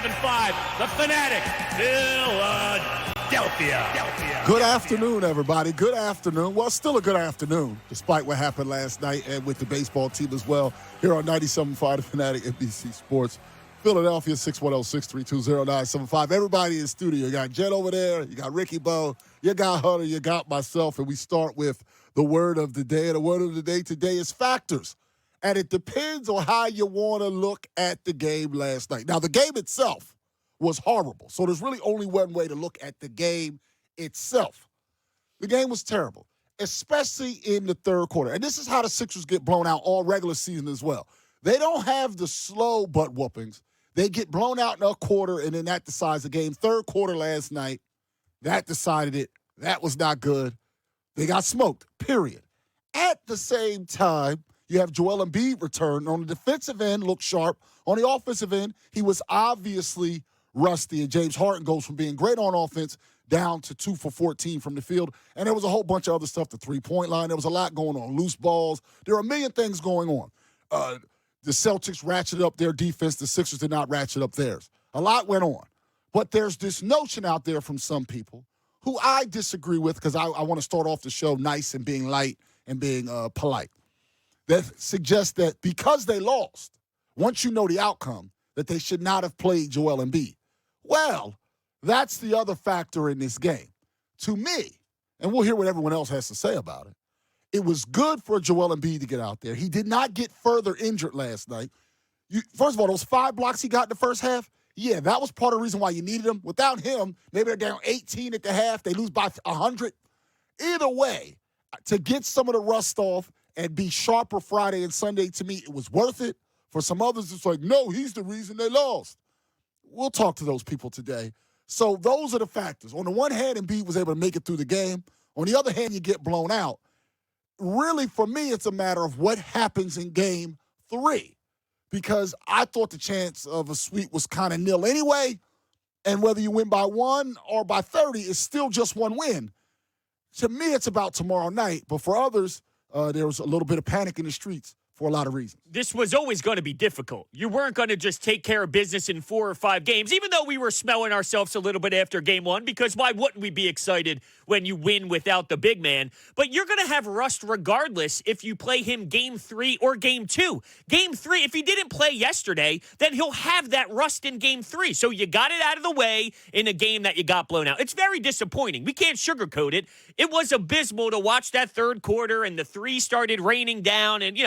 97.5, the Fanatic, Philadelphia. Good afternoon, everybody. Good afternoon. Well, still a good afternoon, despite what happened last night and with the baseball team as well. Here on 97.5, the Fanatic, NBC Sports, Philadelphia, 610-632-0975. Everybody in the studio. You got Jet over there. You got Ricky Bo. You got Hunter. You got myself. And we start with the word of the day. And the word of the day today is factors. And it depends on how you want to look at the game last night. Now, the game itself was horrible. So there's really only one way to look at the game itself. The game was terrible, especially in the third quarter. And this is how the Sixers get blown out all regular season as well. They don't have the slow butt whoopings. They get blown out in a quarter, and then that decides the game. Third quarter last night, that decided it. That was not good. They got smoked, period. At the same time, you have Joel Embiid return. On the defensive end, looked sharp. On the offensive end, he was obviously rusty. And James Harden goes from being great on offense down to 2 for 14 from the field. And there was a whole bunch of other stuff, the three-point line. There was a lot going on, loose balls. There are a million things going on. The Celtics ratcheted up their defense. The Sixers did not ratchet up theirs. A lot went on. But there's this notion out there from some people who I disagree with because I want to start off the show nice and being light and being polite. That suggests that because they lost, once you know the outcome, that they should not have played Joel Embiid. Well, that's the other factor in this game. To me, and we'll hear what everyone else has to say about it, it was good for Joel Embiid to get out there. He did not get further injured last night. First of all, those 5 blocks he got in the first half, yeah, that was part of the reason why you needed him. Without him, maybe they're down 18 at the half. They lose by 100. Either way, to get some of the rust off and be sharper Friday and Sunday, to me, it was worth it. For some others, it's like, no, he's the reason they lost. We'll talk to those people today. So those are the factors. On the one hand, Embiid was able to make it through the game. On the other hand, you get blown out. Really, for me, it's a matter of what happens in game 3. Because I thought the chance of a sweep was kind of nil anyway. And whether you win by 1 or by 30, it's still just one win. To me, it's about tomorrow night. But for others, there was a little bit of panic in the streets for a lot of reasons. This was always going to be difficult. You weren't going to just take care of business in 4 or 5 games, even though we were smelling ourselves a little bit after game 1, because why wouldn't we be excited when you win without the big man? But you're going to have rust regardless if you play him game 3 or game 2. Game 3, if he didn't play yesterday, then he'll have that rust in game 3. So you got it out of the way in a game that you got blown out. It's very disappointing. We can't sugarcoat it. It was abysmal to watch that third quarter and the 3 started raining down and,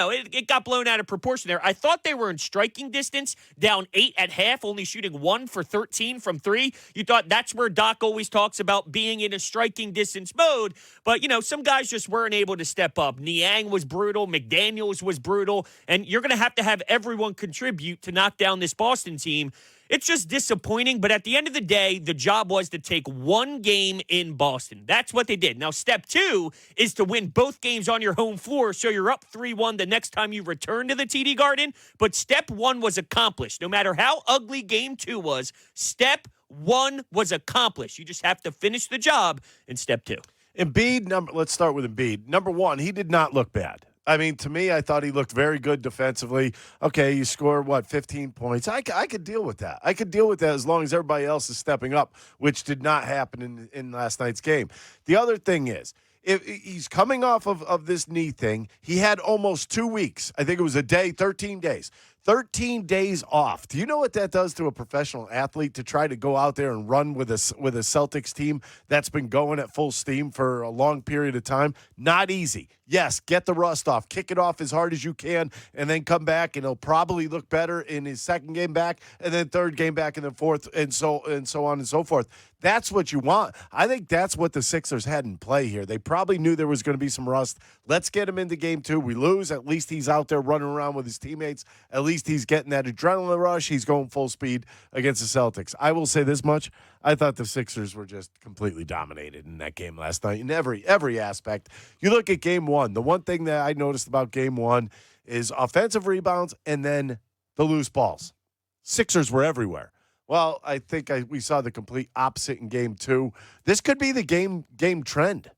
it got blown out of proportion there. I thought they were in striking distance, down 8 at half, only shooting 1 for 13 from 3. You thought that's where Doc always talks about being in a striking distance mode. But, some guys just weren't able to step up. Niang was brutal. McDaniels was brutal. And you're going to have everyone contribute to knock down this Boston team. It's just disappointing, but at the end of the day, the job was to take 1 game in Boston. That's what they did. Now, step 2 is to win both games on your home floor, so you're up 3-1 the next time you return to the TD Garden. But step 1 was accomplished. No matter how ugly game 2 was, step 1 was accomplished. You just have to finish the job in step 2. Embiid, let's start with Embiid. Number 1, he did not look bad. I mean, to me, I thought he looked very good defensively. Okay, you score, 15 points. I could deal with that. I could deal with that as long as everybody else is stepping up, which did not happen in last night's game. The other thing is, if he's coming off of this knee thing, he had almost 2 weeks. I think it was 13 days. 13 days off. Do you know what that does to a professional athlete to try to go out there and run with a Celtics team that's been going at full steam for a long period of time? Not easy. Yes, get the rust off. Kick it off as hard as you can and then come back, and he'll probably look better in his second game back and then third game back and then fourth and so on and so forth. That's what you want. I think that's what the Sixers had in play here. They probably knew there was going to be some rust. Let's get him into game 2. We lose. At least he's out there running around with his teammates. At least he's getting that adrenaline rush. He's going full speed against the Celtics. I will say this much. I thought the Sixers were just completely dominated in that game last night in every aspect. You look at game 1. The one thing that I noticed about game 1 is offensive rebounds and then the loose balls. Sixers were everywhere. Well, I think we saw the complete opposite in game 2. This could be the game trend.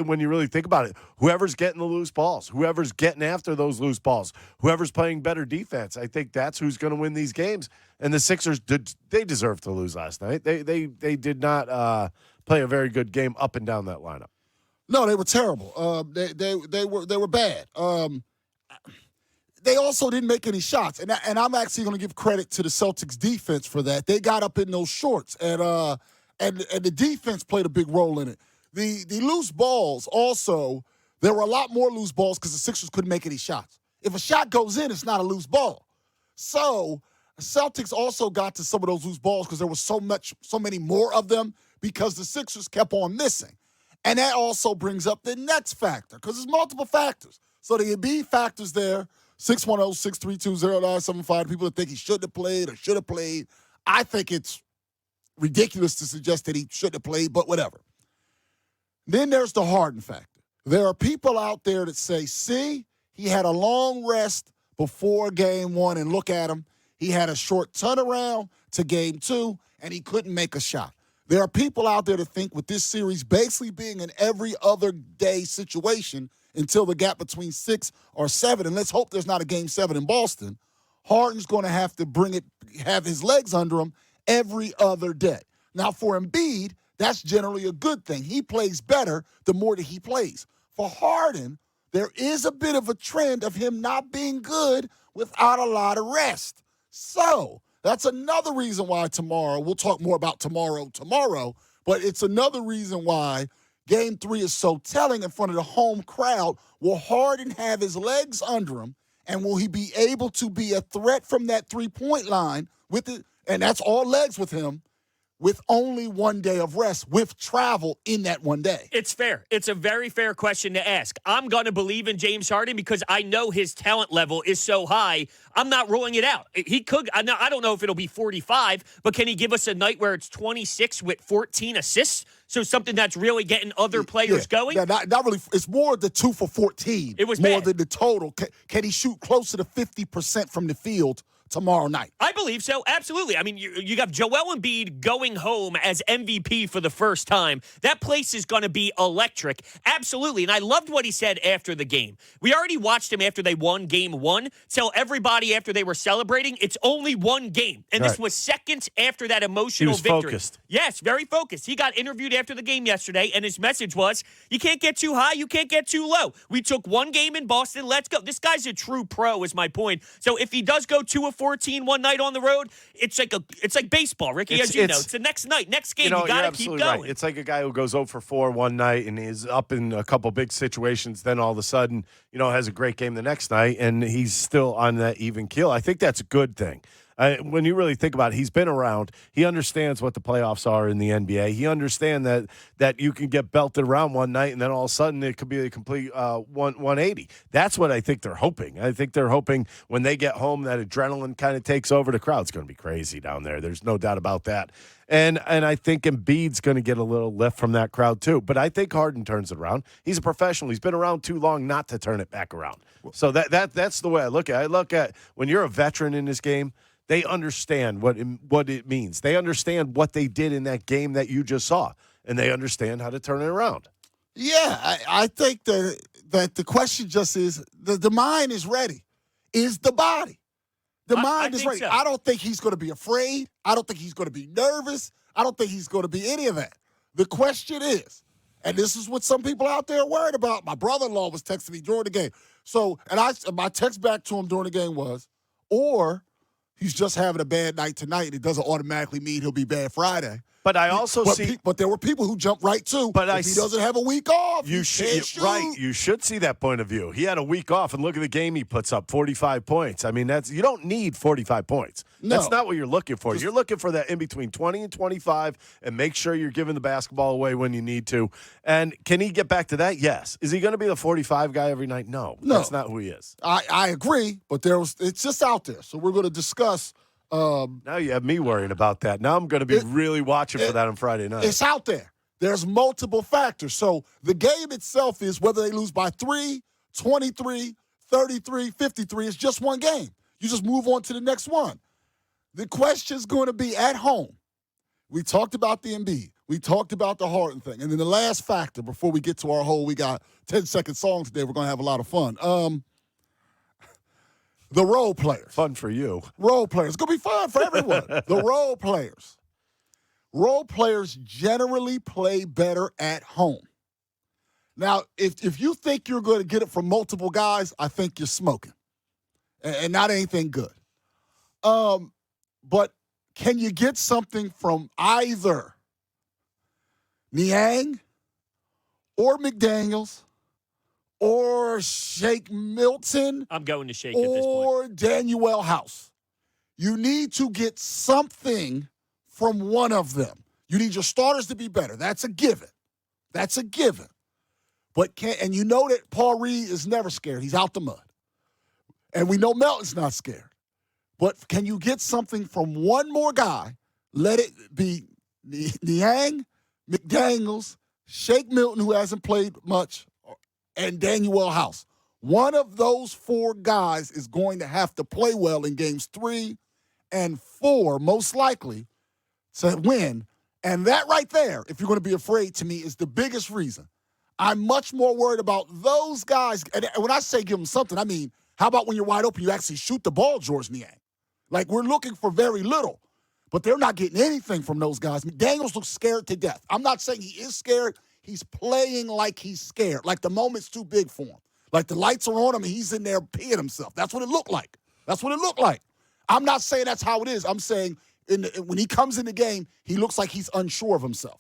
When you really think about it, whoever's getting the loose balls, whoever's getting after those loose balls, whoever's playing better defense, I think that's who's going to win these games. And the Sixers, they deserved to lose last night. They did not play a very good game up and down that lineup. No, they were terrible. They were bad. They also didn't make any shots, and I'm actually going to give credit to the Celtics defense for that. They got up in those shorts, and the defense played a big role in it. The loose balls also, there were a lot more loose balls because the Sixers couldn't make any shots. If a shot goes in, it's not a loose ball. So the Celtics also got to some of those loose balls because there was so many more of them because the Sixers kept on missing. And that also brings up the next factor because there's multiple factors. So the Embiid factor's there, 610-632-0975. People that think he shouldn't have played or should have played. I think it's ridiculous to suggest that he shouldn't have played, but whatever. Then there's the Harden factor. There are people out there that say, see, he had a long rest before game one, and look at him. He had a short turnaround to game two, and he couldn't make a shot. There are people out there that think with this series basically being an every other day situation until the gap between 6 or 7, and let's hope there's not a game 7 in Boston, Harden's going to have to have his legs under him every other day. Now, for Embiid, that's generally a good thing. He plays better the more that he plays. For Harden, there is a bit of a trend of him not being good without a lot of rest. So that's another reason why tomorrow, we'll talk more about tomorrow, but it's another reason why Game 3 is so telling in front of the home crowd. Will Harden have his legs under him, and will he be able to be a threat from that three-point line with it? And that's all legs with him, with only 1 day of rest, with travel in that 1 day? It's fair. It's a very fair question to ask. I'm going to believe in James Harden because I know his talent level is so high. I'm not ruling it out. He could. I don't know if it'll be 45, but can he give us a night where it's 26 with 14 assists? So something that's really getting other players going? Yeah, not really. It's more the 2 for 14. It was more bad. than the total. Can he shoot closer to 50% from the field tomorrow night? I believe so. Absolutely. I mean, you got Joel Embiid going home as MVP for the first time. That place is going to be electric. Absolutely. And I loved what he said after the game. We already watched him after they won game 1 tell everybody after they were celebrating it's only one game. And this was seconds after that emotional victory. Focused. Yes, very focused. He got interviewed after the game yesterday, and his message was, you can't get too high, you can't get too low. We took one game in Boston. Let's go. This guy's a true pro is my point. So if he does go 2 of 14 one night on the road, it's like baseball, Ricky, as you know. It's the next night, next game. You got to keep going. Right. It's like a guy who goes 0 for 4 one night and is up in a couple big situations, then all of a sudden, has a great game the next night, and he's still on that even keel. I think that's a good thing. When you really think about it, he's been around. He understands what the playoffs are in the NBA. He understands that you can get belted around one night, and then all of a sudden it could be a complete 180. That's what I think they're hoping. I think they're hoping when they get home that adrenaline kind of takes over. The crowd's going to be crazy down there. There's no doubt about that. And I think Embiid's going to get a little lift from that crowd too. But I think Harden turns it around. He's a professional. He's been around too long not to turn it back around. So that's the way I look at it. I look at when you're a veteran in this game, they understand what it means. They understand what they did in that game that you just saw, and they understand how to turn it around. Yeah, I think that the question just is, the mind is ready. Is the body? The mind is ready. So. I don't think he's going to be afraid. I don't think he's going to be nervous. I don't think he's going to be any of that. The question is, and this is what some people out there are worried about. My brother-in-law was texting me during the game. So, my text back to him during the game was, or he's just having a bad night tonight, and it doesn't automatically mean he'll be bad Friday. But I also see. But there were people who jumped right to. But if he doesn't have a week off, you should right. You should see that point of view. He had a week off, and look at the game he puts up: 45 points. I mean, you don't need 45 points. No. That's not what you're looking for. You're looking for that in between 20 and 25, and make sure you're giving the basketball away when you need to. And can he get back to that? Yes. Is he going to be the 45 guy every night? No, that's not who he is. I agree, but it's just out there. So we're going to discuss. Now you have me worrying about that. Now I'm going to be really watching for that on Friday night. It's out there. There's multiple factors. So the game itself is whether they lose by 3, 23, 33, 53. It's just one game. You just move on to the next one. The question's going to be at home. We talked about the Embiid. We talked about the Harden thing. And then the last factor before we get to our whole, we got 10-second song today. We're going to have a lot of fun. The role players. Fun for you. Role players. It's going to be fun for everyone. The role players. Role players generally play better at home. Now, if you think you're going to get it from multiple guys, I think you're smoking. And not anything good. But can you get something from either Niang or McDaniels or Shake Milton? I'm going to Shake at this point. Or Daniel House. You need to get something from one of them. You need your starters to be better. That's a given. That's a given. And you know that Paul Reed is never scared. He's out the mud. And we know Melton's not scared. But can you get something from one more guy? Let it be Niang, McDaniels, Shake Milton, who hasn't played much, and Daniel House. One of those four guys is going to have to play well in games 3 and 4, most likely, to win. And that right there, if you're going to be afraid, to me, is the biggest reason. I'm much more worried about those guys. And when I say give them something, I mean, how about when you're wide open, you actually shoot the ball, George Niang? Like, we're looking for very little, but they're not getting anything from those guys. Daniels looks scared to death. I'm not saying he is scared. He's playing like he's scared, like the moment's too big for him. Like the lights are on him and he's in there peeing himself. That's what it looked like. That's what it looked like. I'm not saying that's how it is. I'm saying when he comes in the game, he looks like he's unsure of himself.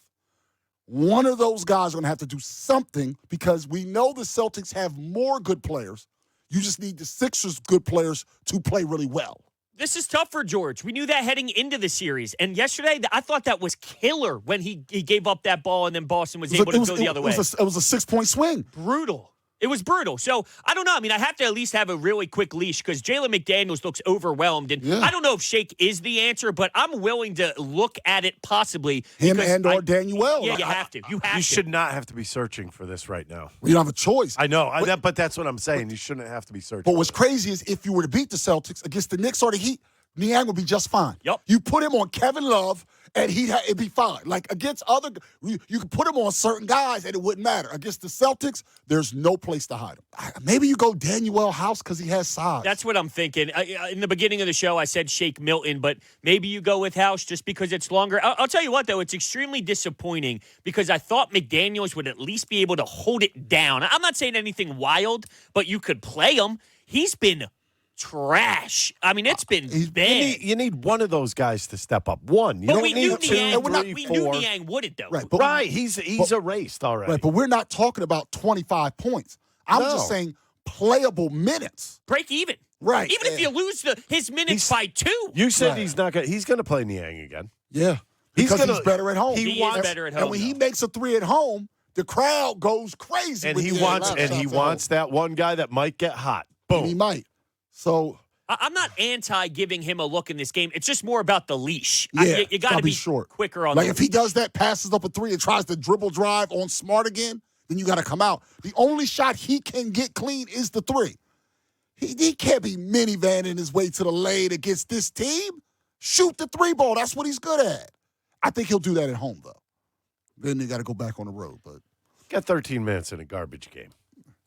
One of those guys are going to have to do something because we know the Celtics have more good players. You just need the Sixers' good players to play really well. This is tough for George. We knew that heading into the series. And yesterday, I thought that was killer when he gave up that ball and then Boston was able to go the other way. It was a 6-point swing. Brutal. It was brutal. So, I don't know. I mean, I have to at least have a really quick leash because Jalen McDaniels looks overwhelmed. And I don't know if Shake is the answer, but I'm willing to look at it possibly. Him or Daniel. Yeah, you have to. You should not have to be searching for this right now. We don't have a choice. I know, but that's what I'm saying. You shouldn't have to be searching. But what's crazy is if you were to beat the Celtics against the Knicks or the Heat, Niang would be just fine. Yep. You put him on Kevin Love, and it'd be fine. Like, against other – you could put him on certain guys, and it wouldn't matter. Against the Celtics, there's no place to hide him. Maybe you go Daniel House because he has size. That's what I'm thinking. In the beginning of the show, I said Shake Milton, but maybe you go with House just because it's longer. I'll tell you what, though. It's extremely disappointing because I thought McDaniels would at least be able to hold it down. I'm not saying anything wild, but you could play him. He's been – trash. I mean, it's been bad. You need one of those guys to step up. One. You but don't we need knew two, Niang, three, we four. knew Niang wouldn't, though. Right, he's erased already. Right, but we're not talking about 25 points. I'm just saying playable minutes. Break even. Right. Even if you lose his minutes by 2. You said he's not going. He's going to play Niang again. Yeah. Because he's better at home. He is better at home. And when he makes a 3 at home, the crowd goes crazy. And he wants that one guy that might get hot. Boom. And he might. So I'm not anti giving him a look in this game. It's just more about the leash. Yeah, you got to be short. Quicker on like if he does that, passes up a 3 and tries to dribble drive on Smart again, then you got to come out. The only shot he can get clean is the 3. He can't be minivanning his way to the lane against this team. Shoot the 3 ball. That's what he's good at. I think he'll do that at home, though. Then you got to go back on the road. But got 13 minutes in a garbage game.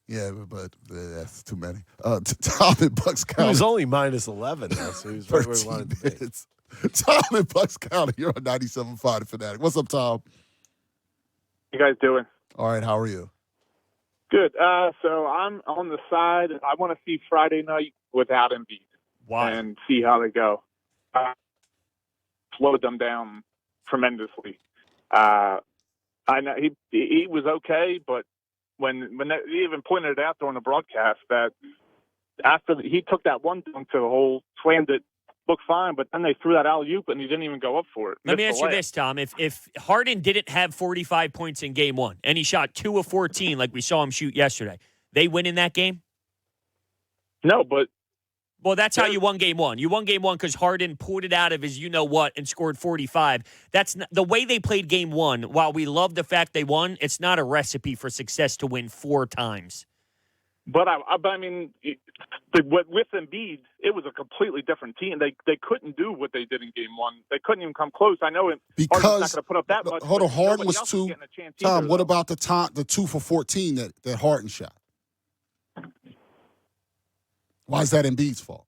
Yeah, but that's too many. Tom in Bucks County. He was only minus 11, though, so he was right where he wanted to be. Tom in Bucks County, you're on 97.5 The Fanatic. What's up, Tom? You guys doing? All right, how are you? Good. So I'm on the side. I want to see Friday night without Embiid. Why? And see how they go. Slowed them down tremendously. I know he was okay, but when they even pointed it out during the broadcast that after he took that one dunk to the hole, slammed it, looked fine, but then they threw that alley-oop and he didn't even go up for it. Let me ask you this, Tom. If Harden didn't have 45 points in game 1 and he shot 2 of 14 like we saw him shoot yesterday, they win in that game? No, but well, that's how you won game 1. You won game 1 because Harden pulled it out of his you-know-what and scored 45. That's not, the way they played game 1, while we love the fact they won, it's not a recipe for success to win 4 times. But I mean, with Embiid, it was a completely different team. They couldn't do what they did in Game 1. They couldn't even come close. I know Harden's not going to put up that much. Hold on, Harden was else 2. getting a chance Tom, either, what though. about the 2 for 14 that Harden shot? Why is that Embiid's fault?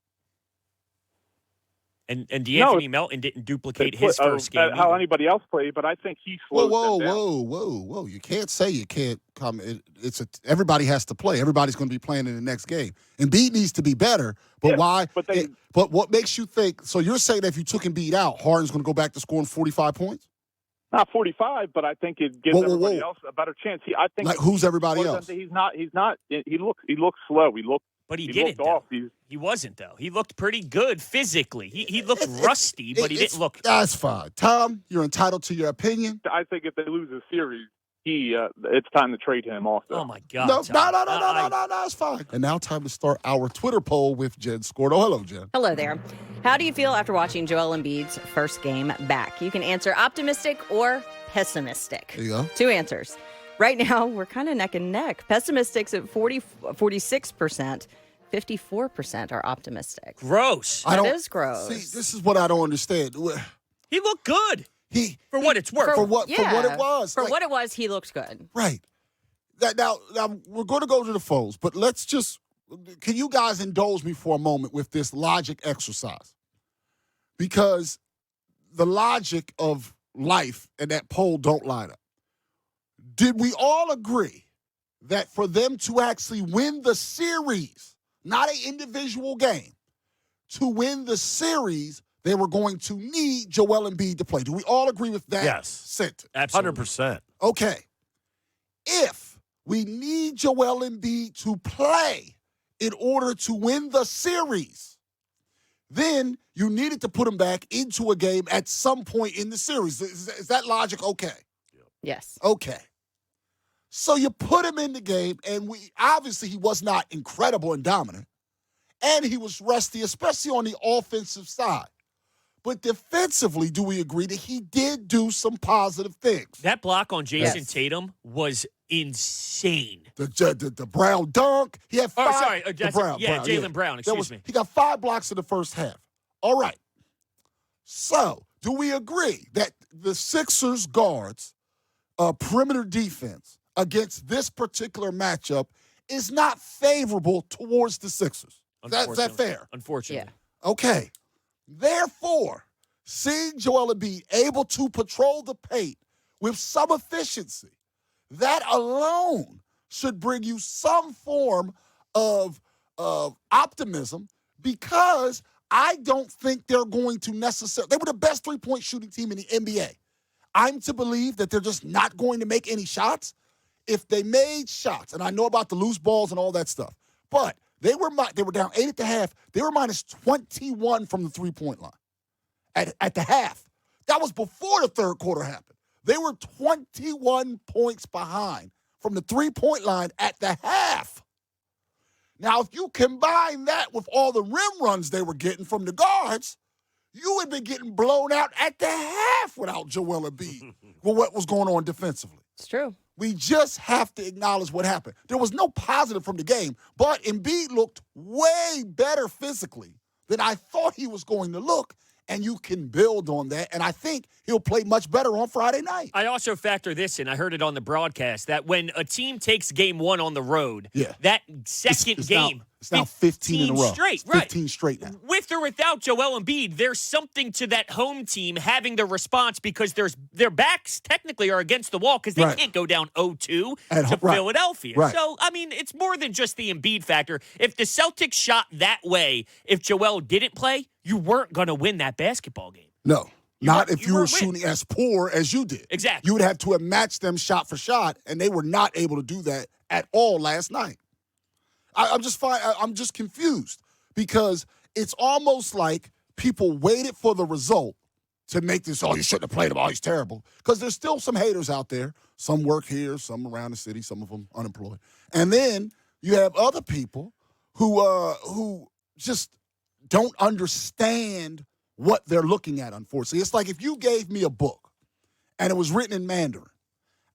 And DeAnthony Melton didn't duplicate his first game. How either. anybody else played, but I think he slowed them down. Whoa! You can't say you can't come. Everybody has to play. Everybody's going to be playing in the next game. Embiid needs to be better. But why? But what makes you think? So you're saying that if you took Embiid out, Harden's going to go back to scoring 45 points? Not 45, but I think it gives everybody else a better chance. I think like who's everybody else? He's not. He looks slow. But he didn't. Off. He wasn't, though. He looked pretty good physically. He looked rusty, but he didn't look. That's fine. Tom, you're entitled to your opinion. I think if they lose the series, it's time to trade him also. Oh, my God. No, it's fine. And now time to start our Twitter poll with Jen Scordo. Hello, Jen. Hello there. How do you feel after watching Joel Embiid's first game back? You can answer optimistic or pessimistic. There you go. 2 answers. Right now, we're kind of neck and neck. Pessimistic's at 46%. 54% are optimistic. Gross. That is gross. See, this is what I don't understand. He looked good. For what it's worth. For what it was. For what it was, he looked good. Right. Now, we're going to go to the phones, but can you guys indulge me for a moment with this logic exercise? Because the logic of life and that poll don't line up. Did we all agree that for them to actually win the series, not an individual game, to win the series, they were going to need Joel Embiid to play? Do we all agree with that sentence? Absolutely. 100%. Okay. If we need Joel Embiid to play in order to win the series, then you needed to put him back into a game at some point in the series. Is that logic okay? Yes. Okay. So you put him in the game, and obviously he was not incredible and dominant, and he was rusty, especially on the offensive side. But defensively, do we agree that he did do some positive things? That block on Jason Tatum was insane. The Brown dunk. He had 5. Sorry. Jaylen Brown. Excuse me. He got 5 blocks in the first half. All right. So do we agree that the Sixers guards' perimeter defense against this particular matchup is not favorable towards the Sixers? Is that fair? Unfortunately. Yeah. Okay. Therefore, seeing Joel Embiid able to patrol the paint with some efficiency, that alone should bring you some form of optimism, because I don't think they're going to necessarily – they were the best three-point shooting team in the NBA. I'm to believe that they're just not going to make any shots. If they made shots, and I know about the loose balls and all that stuff, but they were down 8 at the half. They were minus 21 from the three-point line at the half. That was before the third quarter happened. They were 21 points behind from the three-point line at the half. Now, if you combine that with all the rim runs they were getting from the guards, you would be getting blown out at the half without Joel Embiid with what was going on defensively. It's true. We just have to acknowledge what happened. There was no positive from the game, but Embiid looked way better physically than I thought he was going to look, and you can build on that, and I think he'll play much better on Friday night. I also factor this in. I heard it on the broadcast that when a team takes game 1 on the road, that second game – it's now 15 in a row. Straight, 15 straight now. With or without Joel Embiid, there's something to that home team having the response, because their backs technically are against the wall, because they can't go down 0-2 to Philadelphia. Right. So, I mean, it's more than just the Embiid factor. If the Celtics shot that way, if Joel didn't play, you weren't going to win that basketball game. No. Not if you were shooting as poor as you did. Exactly. You would have to have matched them shot for shot, and they were not able to do that at all last night. I'm just confused, because it's almost like people waited for the result to make this, you shouldn't have played him, he's terrible. Because there's still some haters out there. Some work here, some around the city, some of them unemployed. And then you have other people who just don't understand what they're looking at, unfortunately. It's like if you gave me a book and it was written in Mandarin,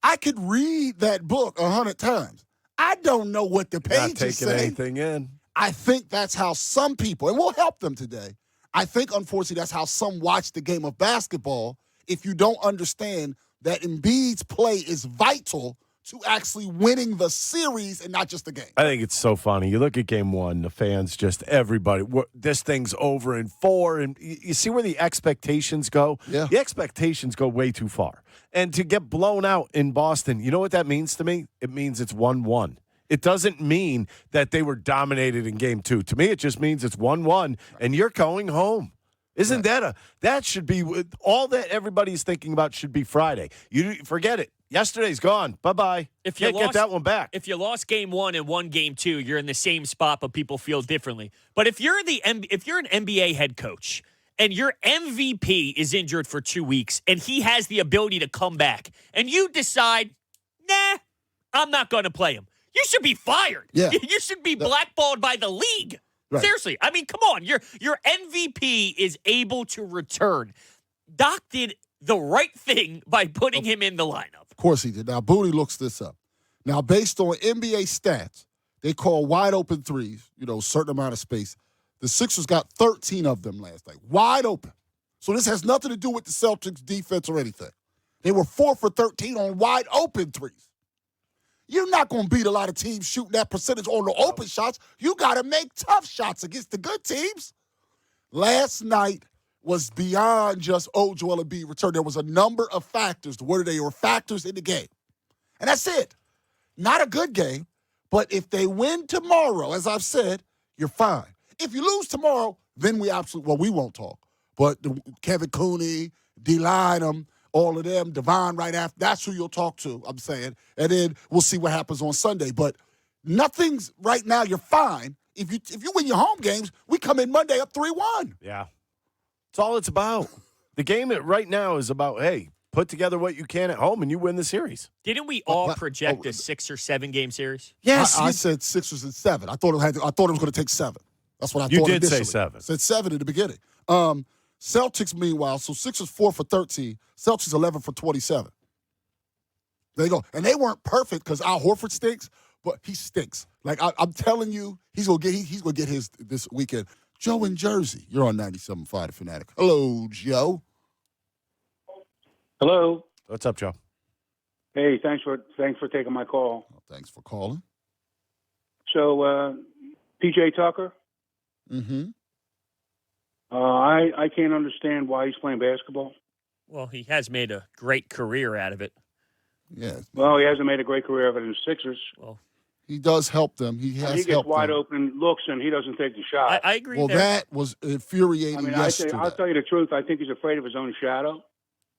I could read that book 100 times. I don't know what the Not page is taking saying. anything in. I think that's how some people, and we'll help them today. I think, unfortunately, that's how some watch the game of basketball if you don't understand that Embiid's play is vital to actually winning the series and not just the game. I think it's so funny. You look at game one, the fans, just everybody, this thing's over in 4. And you see where the expectations go? Yeah. The expectations go way too far. And to get blown out in Boston, you know what that means to me? It means it's 1-1. It doesn't mean that they were dominated in game 2. To me, it just means it's 1-1, and you're going home. Isn't that should be all that everybody's thinking about should be Friday. You forget it. Yesterday's gone. Bye-bye. If you Can't get that one back. If you lost game 1 and won game 2, you're in the same spot, but people feel differently. But if you're an NBA head coach and your MVP is injured for 2 weeks and he has the ability to come back, and you decide, nah, I'm not going to play him, you should be fired. Yeah. You should be blackballed by the league. Right. Seriously. I mean, come on. Your MVP is able to return. Doc did the right thing by putting him in the lineup. Of course he did. Now, Booty looks this up. Now, based on NBA stats, they call wide open threes, certain amount of space. The Sixers got 13 of them last night. Wide open. So this has nothing to do with the Celtics defense or anything. They were 4 for 13 on wide open threes. You're not going to beat a lot of teams shooting that percentage on the open shots. You got to make tough shots against the good teams. Last night was beyond just, Joel Embiid return. There was a number of factors where they were factors in the game. And that's it. Not a good game, but if they win tomorrow, as I've said, you're fine. If you lose tomorrow, then we won't talk. But Kevin Cooney, D-Line, all of them, Devon right after, that's who you'll talk to, I'm saying. And then we'll see what happens on Sunday. But nothing's, right now, you're fine. If you win your home games, we come in Monday up 3-1. Yeah. That's all it's about. The game right now is about, hey, put together what you can at home and you win the series. Didn't we all project a 6 or 7 game series? Yes. I said Sixers and 7. I thought it was going to take 7. That's what I thought You did initially. say 7. I said 7 in the beginning. Celtics, meanwhile, so Sixers 4 for 13. Celtics 11 for 27. There you go. And they weren't perfect because Al Horford stinks, but he stinks. Like I'm telling you, he's gonna get his this weekend. Joe in Jersey, you're on 97.5 The Fanatic. Hello, Joe. Hello. What's up, Joe? Hey, thanks for taking my call. Well, thanks for calling. So, PJ Tucker. Mm-hmm. I can't understand why he's playing basketball. Well, he has made a great career out of it. Yeah. Well, he hasn't made a great career of it in the Sixers. Well, he does help them. He gets wide open looks and he doesn't take the shot. I agree. Well, there. that was infuriating yesterday. I'll tell you the truth. I think he's afraid of his own shadow.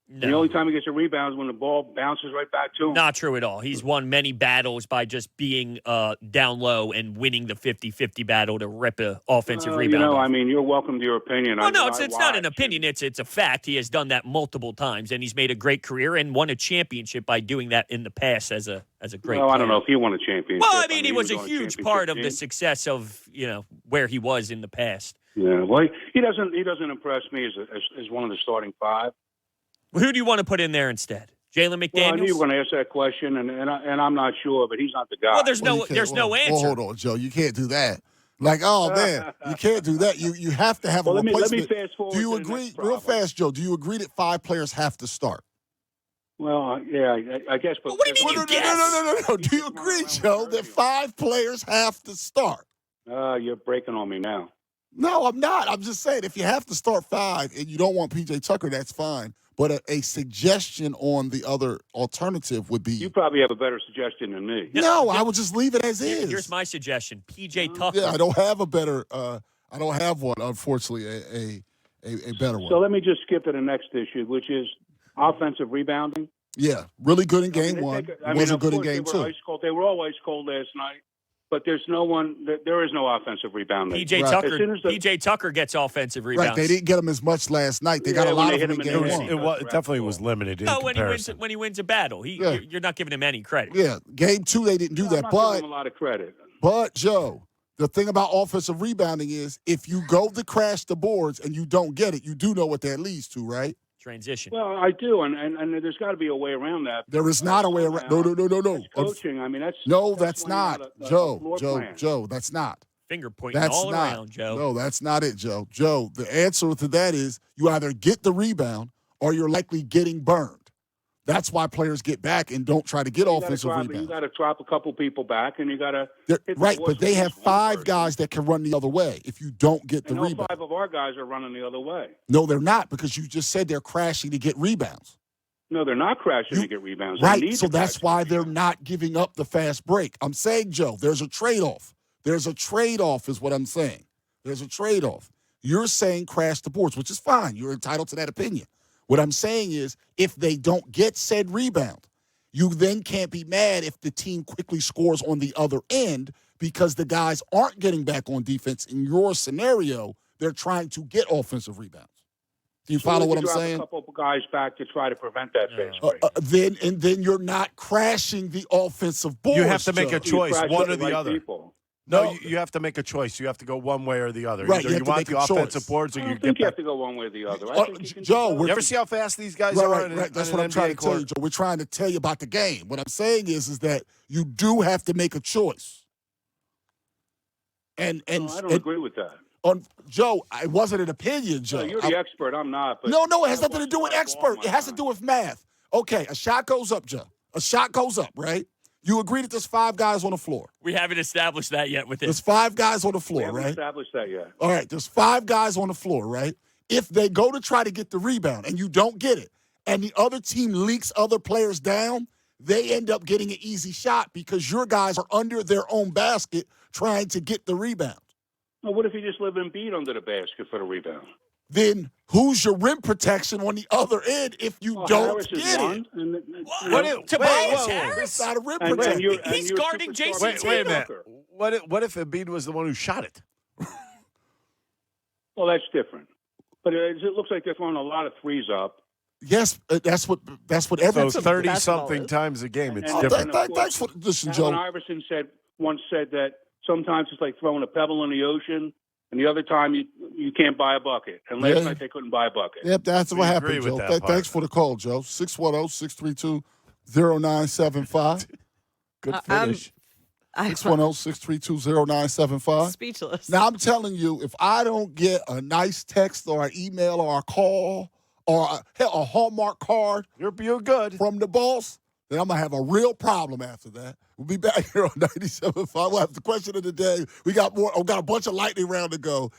No. The only time he gets a rebound is when the ball bounces right back to him. Not true at all. He's won many battles by just being down low and winning the 50-50 battle to rip an offensive rebound. I mean, you're welcome to your opinion. Well, no, it's not an opinion. It's a fact. He has done that multiple times, and he's made a great career and won a championship by doing that in the past as a great player. I don't know if he won a championship. Well, I mean, he was a huge part of the success of where he was in the past. Yeah, well, he doesn't impress me as one of the starting 5. Who do you want to put in there instead? Jalen McDaniels? Well, I knew you were going to ask that question, and I'm not sure, but he's not the guy. Well, there's no answer. Well, hold on, Joe. You can't do that. Like, oh man, you can't do that. You have to have a replacement. Let me fast forward. Do you agree, real fast, Joe? Do you agree that 5 players have to start? Well, yeah, I guess. But what do you mean? No. Do you agree, Joe, that 5 players have to start? You're breaking on me now. No, I'm not. I'm just saying if you have to start 5 and you don't want PJ Tucker, that's fine. But a suggestion on the other alternative would be... You probably have a better suggestion than me. No, I would just leave it as is. Here's my suggestion. PJ Tucker. Yeah, I don't have a better... I don't have one, unfortunately, a better one. So let me just skip to the next issue, which is offensive rebounding. Yeah, really good in game 1. Wasn't good in game 2. They were all ice cold last night. But there's no one. There is no offensive rebounding. PJ Tucker gets offensive rebounds. Right, they didn't get him as much last night. They got a lot of him in game 1. It definitely was limited. In comparison. when he wins a battle, you're not giving him any credit. Yeah, game 2 they didn't do that. I'm not but giving him a lot of credit. But Joe, the thing about offensive rebounding is if you go to crash the boards and you don't get it, you do know what that leads to, right? transition. Well, I do, and there's got to be a way around that. There is not a way around. No. That's coaching. I mean, that's that's laying not. out a floor plan. Joe, that's not. Finger pointing That's all not. around, Joe. No, that's not it, Joe. Joe, the answer to that is you either get the rebound or you're likely getting burned. That's why players get back and don't try to get offensive rebounds. You got to drop a couple people back, and you got to right. But they have 5 guys that can run the other way. If you don't get the rebound, 5 of our guys are running the other way. No, they're not, because you just said they're crashing to get rebounds. No, they're not crashing to get rebounds. Right. So that's why they're not giving up the fast break. I'm saying, Joe, there's a trade-off. There's a trade-off is what I'm saying. There's a trade-off. You're saying crash the boards, which is fine. You're entitled to that opinion. What I'm saying is if they don't get said rebound, you then can't be mad if the team quickly scores on the other end because the guys aren't getting back on defense. In your scenario, they're trying to get offensive rebounds. Do you follow what I'm saying? A couple of guys back to try to prevent that fast break. Then you're not crashing the offensive boards. You have to make Joe. a choice, one or the right other. People. No, you have to make a choice. You have to go one way or the other. Right, Either you you have to want make the a offensive choice. boards or I you don't get think you back. have to go one way or the other. I think you can Joe, You ever see how fast these guys Right, are? right. That's what I'm trying to tell you, Joe. We're trying to tell you about the game. What I'm saying is that you do have to make a choice. And I don't agree with that. Joe, it wasn't an opinion, Joe. No, you're the expert. I'm not. But No, it has nothing to do with expert. It has to do with math. Okay, a shot goes up, Joe. A shot goes up, right? You agree that there's 5 guys on the floor. We haven't established that yet with him. There's 5 guys on the We floor, haven't right? established that yet. All right, there's 5 guys on the floor, right? If they go to try to get the rebound and you don't get it, and the other team leaks other players down, they end up getting an easy shot because your guys are under their own basket trying to get the rebound. Well, what if you just leave Embiid under the basket for the rebound? Then who's your rim protection on the other end if you don't Harris is get one, it? and Tobias That's Harris? not a rim and protection. He's your guarding superstar Jason is Wait a minute. Tucker. What if Embiid was the one who shot it? Well, that's different. But it looks like they're throwing a lot of threes up. Yes, that's what every So team. 30-something times a game, it's And- different. Thanks for listen, Allen Joe. Iverson once said that sometimes it's like throwing a pebble in the ocean, and the other time you can't buy a bucket. And last night they couldn't buy a bucket. Yep, that's We what agree happened, with Joe. that part. Thanks for the call, Joe. 610-632-0975. Good finish. 610-632-0975. Speechless. Now, I'm telling you, if I don't get a nice text or an email or a call or a Hallmark card You're good. from the boss, then I'm going to have a real problem after that. We'll be back here on 97.5. We'll have the question of the day. We got a bunch of lightning round to go.